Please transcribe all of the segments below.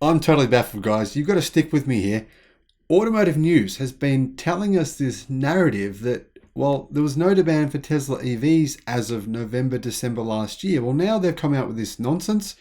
I'm totally baffled, guys. You've got to stick with me here. Automotive News has been telling us this narrative that, well, there was no demand for Tesla EVs as of November, December last year. Well, now they've come out with this nonsense.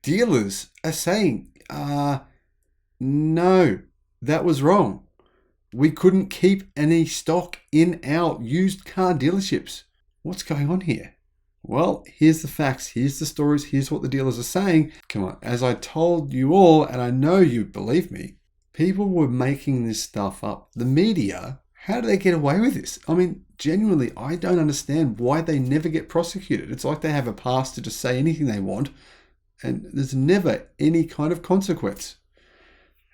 Dealers are saying, no, that was wrong. We couldn't keep any stock in our used car dealerships. What's going on here? Well, here's the facts, here's the stories, here's what the dealers are saying. Come on, as I told you all, and I know you believe me, people were making this stuff up. The media, how do they get away with this? I mean, genuinely, I don't understand why they never get prosecuted. It's like they have a pass to just say anything they want, and there's never any kind of consequence.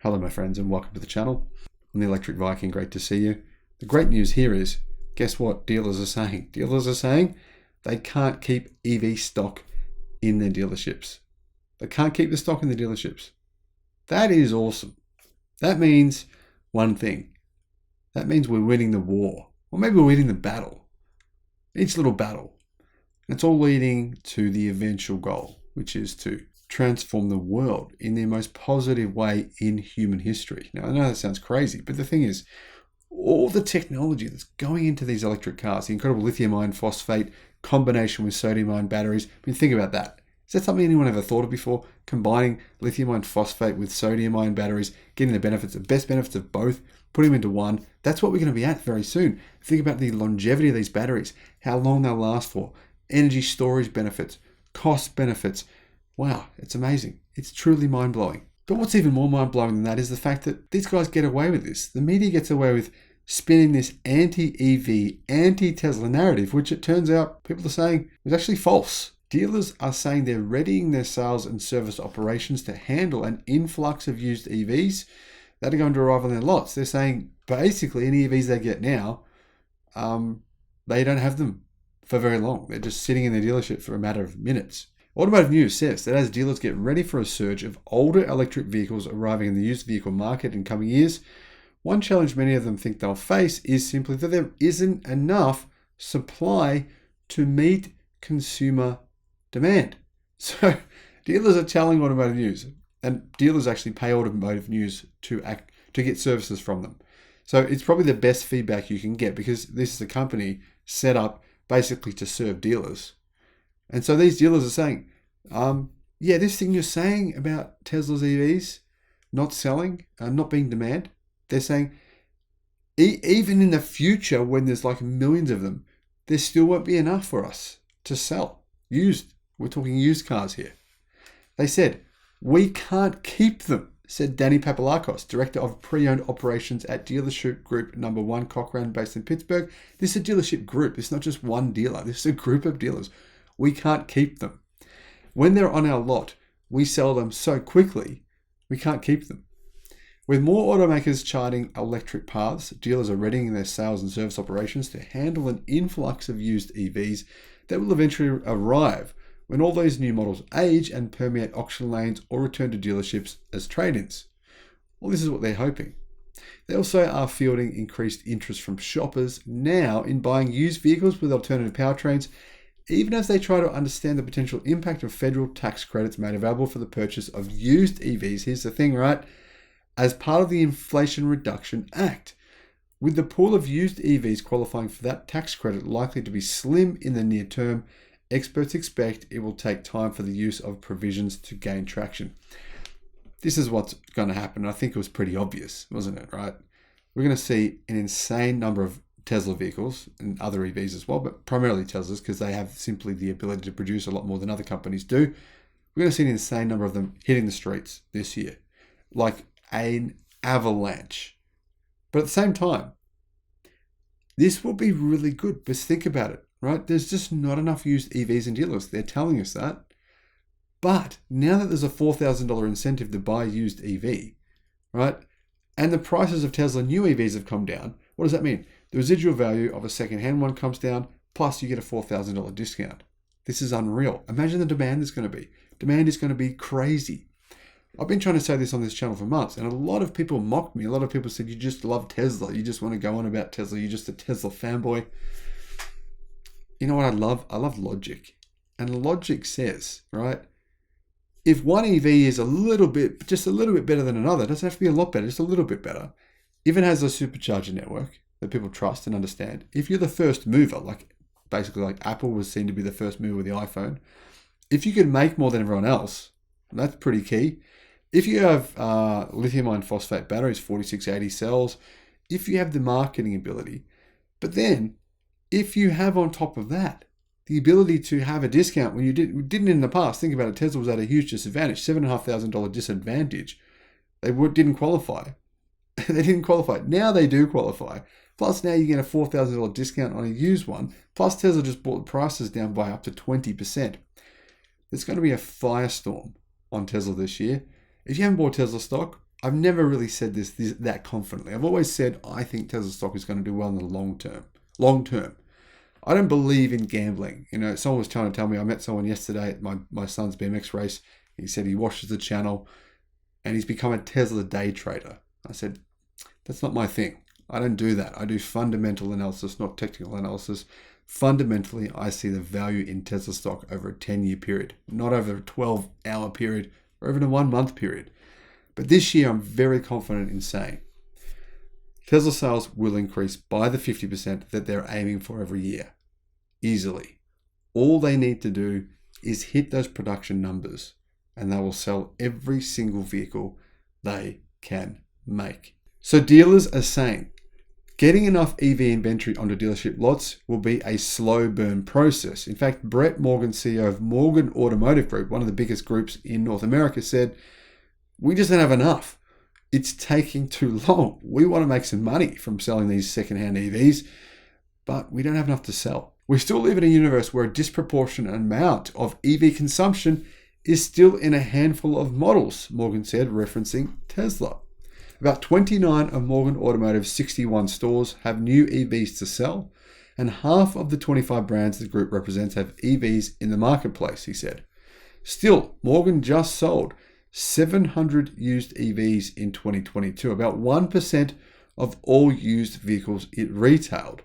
Hello, my friends, and welcome to the channel. I'm the Electric Viking, great to see you. The great news here is, guess what dealers are saying? Dealers are saying they can't keep EV stock in their dealerships. They can't keep the stock in the dealerships. That is awesome. That means one thing. That means we're winning the war. Or maybe we're winning the battle. Each little battle. It's all leading to the eventual goal, which is to transform the world in the most positive way in human history. Now, I know that sounds crazy, but the thing is, all the technology that's going into these electric cars, the incredible lithium iron phosphate combination with sodium ion batteries. I mean, think about that. Is that something anyone ever thought of before? Combining lithium iron phosphate with sodium ion batteries, getting the benefits, the best benefits of both, putting them into one. That's what we're going to be at very soon. Think about the longevity of these batteries, how long they'll last for, energy storage benefits, cost benefits. Wow, it's amazing. It's truly mind-blowing. But what's even more mind-blowing than that is the fact that these guys get away with this. The media gets away with spinning this anti-EV, anti-Tesla narrative, which it turns out people are saying is actually false. Dealers are saying they're readying their sales and service operations to handle an influx of used EVs that are going to arrive on their lots. They're saying basically any EVs they get now, they don't have them for very long. They're just sitting in their dealership for a matter of minutes. Automotive News says that as dealers get ready for a surge of older electric vehicles arriving in the used vehicle market in coming years, one challenge many of them think they'll face is simply that there isn't enough supply to meet consumer demand. So dealers are telling Automotive News, and dealers actually pay Automotive News to get services from them. So it's probably the best feedback you can get because this is a company set up basically to serve dealers. And so these dealers are saying, yeah, this thing you're saying about Tesla's EVs not selling, not being demand, they're saying even in the future when there's like millions of them, there still won't be enough for us to sell. Used. We're talking used cars here. They said, we can't keep them, said Danny Papalakos, Director of Pre-Owned Operations at Dealership Group No. 1 Cochrane based in Pittsburgh. This is a dealership group. It's not just one dealer. This is a group of dealers. We can't keep them. When they're on our lot, we sell them so quickly, we can't keep them. With more automakers charting electric paths, dealers are readying their sales and service operations to handle an influx of used EVs that will eventually arrive when all those new models age and permeate auction lanes or return to dealerships as trade-ins. Well, this is what they're hoping. They also are fielding increased interest from shoppers now in buying used vehicles with alternative powertrains, even as they try to understand the potential impact of federal tax credits made available for the purchase of used EVs. Here's the thing, right? As part of the Inflation Reduction Act, with the pool of used EVs qualifying for that tax credit likely to be slim in the near term, experts expect it will take time for the use of provisions to gain traction. This is what's going to happen. I think it was pretty obvious, wasn't it, right? We're going to see an insane number of Tesla vehicles and other EVs as well, but primarily Teslas because they have simply the ability to produce a lot more than other companies do. We're going to see an insane number of them hitting the streets this year, like an avalanche. But at the same time, this will be really good. But think about it, right? There's just not enough used EVs in dealers. They're telling us that. But now that there's a $4,000 incentive to buy used EV, right? And the prices of Tesla new EVs have come down. What does that mean? The residual value of a second-hand one comes down, plus you get a $4,000 discount. This is unreal. Imagine the demand is going to be. Demand is going to be crazy. I've been trying to say this on this channel for months, and a lot of people mocked me. A lot of people said, you just love Tesla. You just want to go on about Tesla. You're just a Tesla fanboy. You know what I love? I love logic. And logic says, right, if one EV is just a little bit better than another, it doesn't have to be a lot better, just a little bit better. If it has a supercharger network that people trust and understand, if you're the first mover, basically like Apple was seen to be the first mover with the iPhone, if you can make more than everyone else, that's pretty key. If you have lithium iron phosphate batteries, 4680 cells, if you have the marketing ability, but then if you have on top of that the ability to have a discount when you didn't in the past, think about it, Tesla was at a huge disadvantage, $7,500 disadvantage. They didn't qualify. They didn't qualify. Now they do qualify. Plus now you get a $4,000 discount on a used one. Plus Tesla just brought the prices down by up to 20%. There's going to be a firestorm on Tesla this year. If you haven't bought Tesla stock, I've never really said this that confidently. I've always said I think Tesla stock is going to do well in the long term. Long term. I don't believe in gambling. Someone was trying to tell me, I met someone yesterday at my son's BMX race. He said he watches the channel and he's become a Tesla day trader. I said, that's not my thing. I don't do that. I do fundamental analysis, not technical analysis. Fundamentally, I see the value in Tesla stock over a 10-year period, not over a 12-hour period or even a 1-month period. But this year, I'm very confident in saying Tesla sales will increase by the 50% that they're aiming for every year, easily. All they need to do is hit those production numbers and they will sell every single vehicle they can make. So dealers are saying getting enough EV inventory onto dealership lots will be a slow burn process. In fact, Brett Morgan, CEO of Morgan Automotive Group, one of the biggest groups in North America, said, we just don't have enough. It's taking too long. We want to make some money from selling these secondhand EVs, but we don't have enough to sell. We still live in a universe where a disproportionate amount of EV consumption is still in a handful of models, Morgan said, referencing Tesla. About 29 of Morgan Automotive's 61 stores have new EVs to sell, and half of the 25 brands the group represents have EVs in the marketplace, he said. Still, Morgan just sold 700 used EVs in 2022, about 1% of all used vehicles it retailed.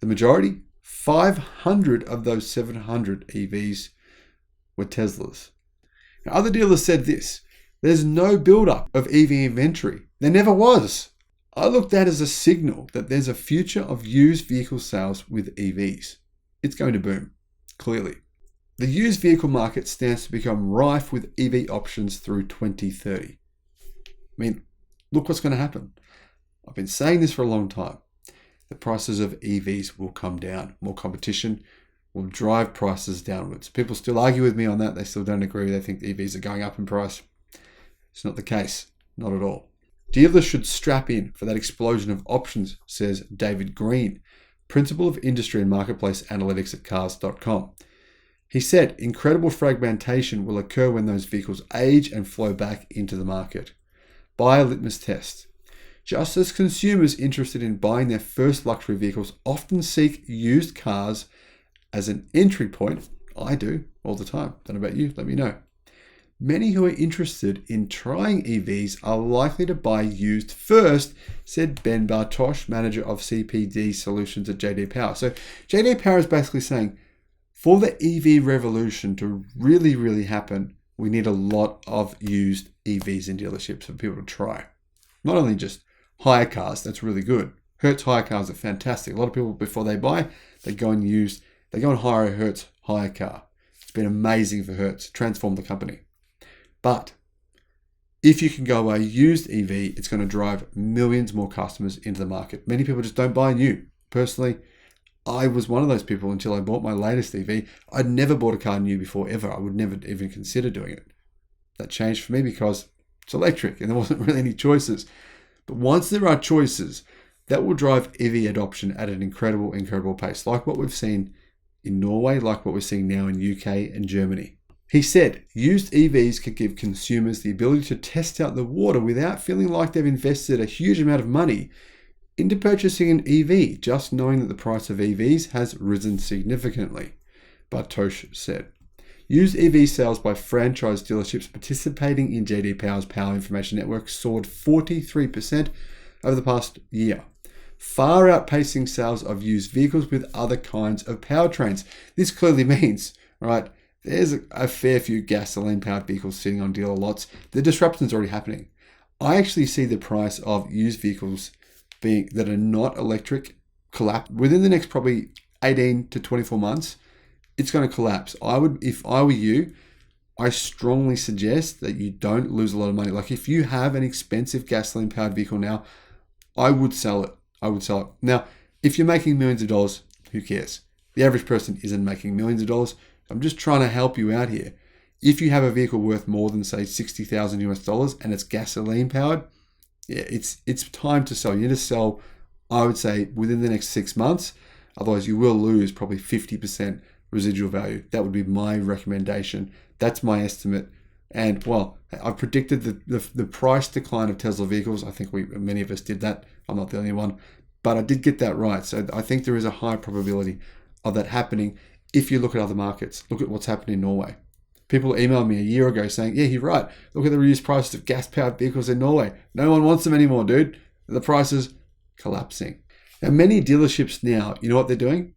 The majority, 500 of those 700 EVs were Teslas. Now, other dealers said this, there's no buildup of EV inventory. There never was. I look at that as a signal that there's a future of used vehicle sales with EVs. It's going to boom, clearly. The used vehicle market stands to become rife with EV options through 2030. Look what's going to happen. I've been saying this for a long time. The prices of EVs will come down. More competition will drive prices downwards. People still argue with me on that. They still don't agree. They think the EVs are going up in price. It's not the case. Not at all. Dealers should strap in for that explosion of options, says David Green, Principal of Industry and Marketplace Analytics at Cars.com. He said incredible fragmentation will occur when those vehicles age and flow back into the market. Buy a litmus test. Just as consumers interested in buying their first luxury vehicles often seek used cars as an entry point, I do all the time. Don't know about you, let me know. Many who are interested in trying EVs are likely to buy used first, said Ben Bartosh, manager of CPD solutions at JD Power. So JD Power is basically saying, for the EV revolution to really, really happen, we need a lot of used EVs in dealerships for people to try. Not only just hire cars, that's really good. Hertz hire cars are fantastic. A lot of people, before they buy, they go and hire a Hertz hire car. It's been amazing for Hertz, transformed the company. But if you can go a used EV, it's going to drive millions more customers into the market. Many people just don't buy new. Personally, I was one of those people until I bought my latest EV. I'd never bought a car new before, ever. I would never even consider doing it. That changed for me because it's electric and there wasn't really any choices. But once there are choices, that will drive EV adoption at an incredible pace, like what we've seen in Norway, like what we're seeing now in UK and Germany. He said, used EVs can give consumers the ability to test out the water without feeling like they've invested a huge amount of money into purchasing an EV, just knowing that the price of EVs has risen significantly, Bartosh said. Used EV sales by franchise dealerships participating in JD Power's Power Information Network soared 43% over the past year, far outpacing sales of used vehicles with other kinds of powertrains. This clearly means, right, there's a fair few gasoline-powered vehicles sitting on dealer lots. The disruption's already happening. I actually see the price of used vehicles that are not electric collapse within the next probably 18 to 24 months. It's going to collapse. If I were you, I strongly suggest that you don't lose a lot of money. Like if you have an expensive gasoline-powered vehicle now, I would sell it. Now, if you're making millions of dollars, who cares? The average person isn't making millions of dollars. I'm just trying to help you out here. If you have a vehicle worth more than say $60,000 and it's gasoline powered, yeah, it's time to sell. You need to sell, I would say, within the next 6 months. Otherwise, you will lose probably 50% residual value. That would be my recommendation. That's my estimate. And well, I've predicted the price decline of Tesla vehicles. I think many of us did that. I'm not the only one, but I did get that right. So I think there is a high probability of that happening. If you look at other markets, look at what's happened in Norway. People emailed me a year ago saying, yeah, you're right. Look at the reduced prices of gas-powered vehicles in Norway. No one wants them anymore, dude. The price is collapsing. Now, many dealerships now, you know what they're doing?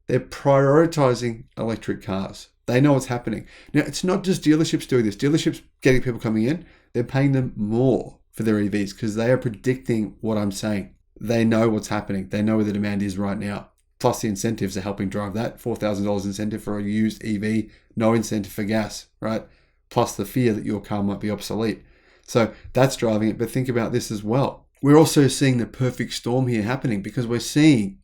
They're prioritizing electric cars. They know what's happening. Now, it's not just dealerships doing this. Dealerships getting people coming in, they're paying them more for their EVs because they are predicting what I'm saying. They know what's happening. They know where the demand is right now. Plus the incentives are helping drive that. $4,000 incentive for a used EV, no incentive for gas, right? Plus the fear that your car might be obsolete. So that's driving it. But think about this as well. We're also seeing the perfect storm here happening because we're seeing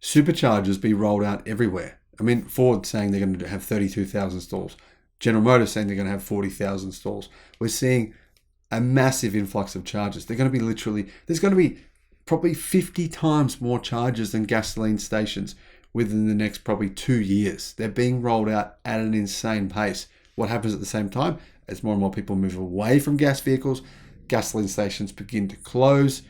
superchargers be rolled out everywhere. I mean, Ford saying they're going to have 32,000 stalls. General Motors saying they're going to have 40,000 stalls. We're seeing a massive influx of chargers. There's going to be probably 50 times more chargers than gasoline stations within the next probably 2 years. They're being rolled out at an insane pace. What happens at the same time? As more and more people move away from gas vehicles, gasoline stations begin to close.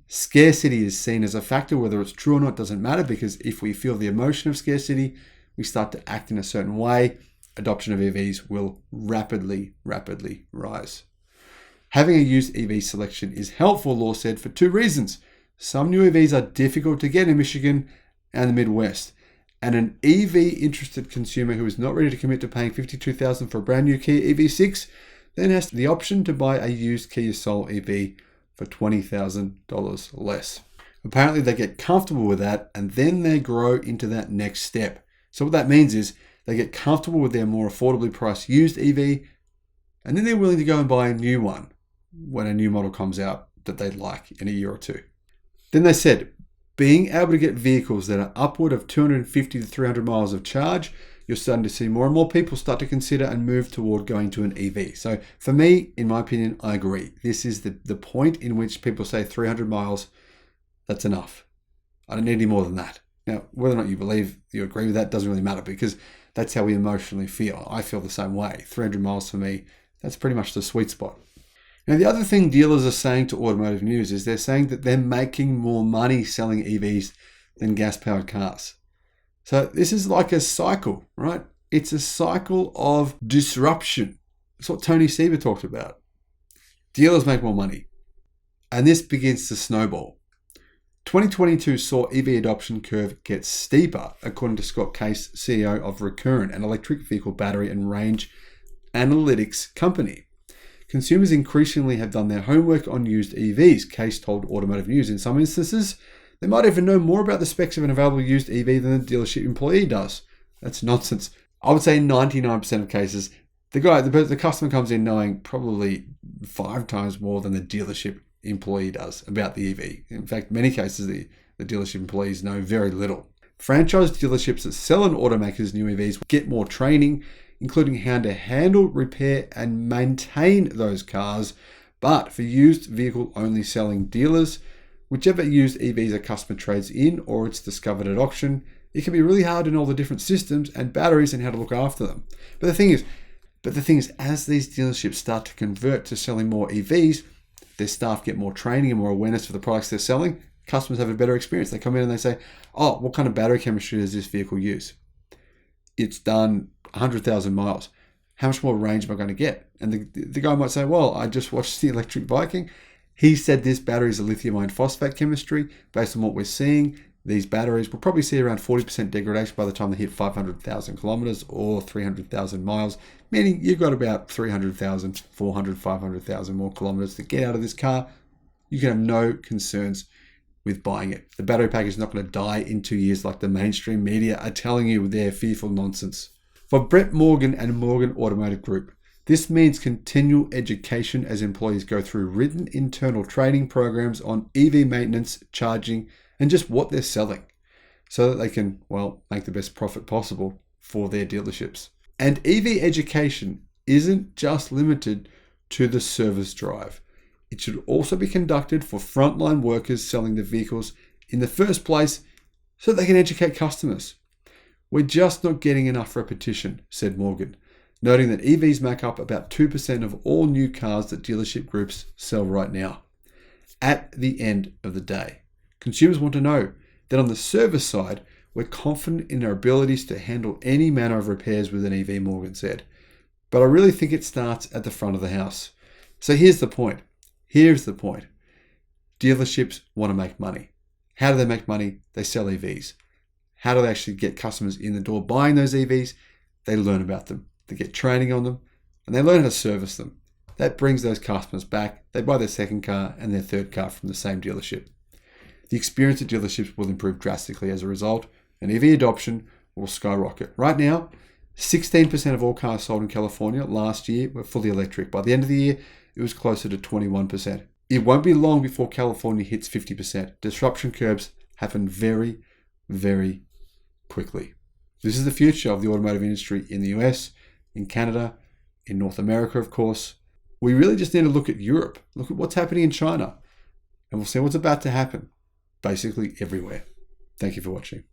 Scarcity is seen as a factor. Whether it's true or not doesn't matter, because if we feel the emotion of scarcity, we start to act in a certain way. Adoption of EVs will rapidly rise. Having a used EV selection is helpful, Law said, for 2 reasons. Some new EVs are difficult to get in Michigan and the Midwest, and an EV interested consumer who is not ready to commit to paying $52,000 for a brand new Kia EV6 then has the option to buy a used Kia Soul EV for $20,000 less. Apparently they get comfortable with that and then they grow into that next step. So what that means is they get comfortable with their more affordably priced used EV, and then they're willing to go and buy a new one when a new model comes out that they like in a year or two. Then they said, being able to get vehicles that are upward of 250 to 300 miles of charge, you're starting to see more and more people start to consider and move toward going to an EV. So for me, in my opinion, I agree. This is the point in which people say 300 miles, that's enough. I don't need any more than that. Now, whether or not you agree with that doesn't really matter, because that's how we emotionally feel. I feel the same way. 300 miles for me, that's pretty much the sweet spot. Now, the other thing dealers are saying to Automotive News is they're saying that they're making more money selling EVs than gas-powered cars. So this is like a cycle, right? It's a cycle of disruption. That's what Tony Seba talked about. Dealers make more money, and this begins to snowball. 2022 saw EV adoption curve get steeper, according to Scott Case, CEO of Recurrent, an electric vehicle battery and range analytics company. Consumers increasingly have done their homework on used EVs, Case told Automotive News. In some instances, they might even know more about the specs of an available used EV than the dealership employee does. That's nonsense. I would say 99% of cases, the customer comes in knowing probably 5 times more than the dealership employee does about the EV. In fact, many cases, the dealership employees know very little. Franchise dealerships that sell an automaker's new EVs get more training, including how to handle, repair, and maintain those cars. But for used vehicle-only selling dealers, whichever used EVs a customer trades in or it's discovered at auction, it can be really hard to know all the different systems and batteries and how to look after them. But the thing is, as these dealerships start to convert to selling more EVs, their staff get more training and more awareness for the products they're selling. Customers have a better experience. They come in and they say, oh, what kind of battery chemistry does this vehicle use? It's done 100,000 miles. How much more range am I going to get? And the guy might say, well, I just watched the Electric Viking. He said this battery is a lithium iron phosphate chemistry. Based on what we're seeing, these batteries will probably see around 40% degradation by the time they hit 500,000 kilometers or 300,000 miles, meaning you've got about 300,000, 400, 500,000 more kilometers to get out of this car. You can have no concerns with buying it. The battery pack is not going to die in 2 years like the mainstream media are telling you with their fearful nonsense. For Brett Morgan and Morgan Automotive Group, this means continual education as employees go through written internal training programs on EV maintenance, charging, and just what they're selling so that they can, well, make the best profit possible for their dealerships. And EV education isn't just limited to the service drive. It should also be conducted for frontline workers selling the vehicles in the first place so they can educate customers. We're just not getting enough repetition, said Morgan, noting that EVs make up about 2% of all new cars that dealership groups sell right now. At the end of the day, consumers want to know that on the service side, we're confident in our abilities to handle any manner of repairs with an EV, Morgan said. But I really think it starts at the front of the house. So here's the point. Dealerships want to make money. How do they make money? They sell EVs. How do they actually get customers in the door buying those EVs? They learn about them. They get training on them, and they learn how to service them. That brings those customers back. They buy their second car and their third car from the same dealership. The experience at dealerships will improve drastically as a result, and EV adoption will skyrocket. Right now, 16% of all cars sold in California last year were fully electric. By the end of the year, it was closer to 21%. It won't be long before California hits 50%. Disruption curves happen very, very quickly. This is the future of the automotive industry in the US, in Canada, in North America, of course. We really just need to look at Europe, look at what's happening in China, and we'll see what's about to happen basically everywhere. Thank you for watching.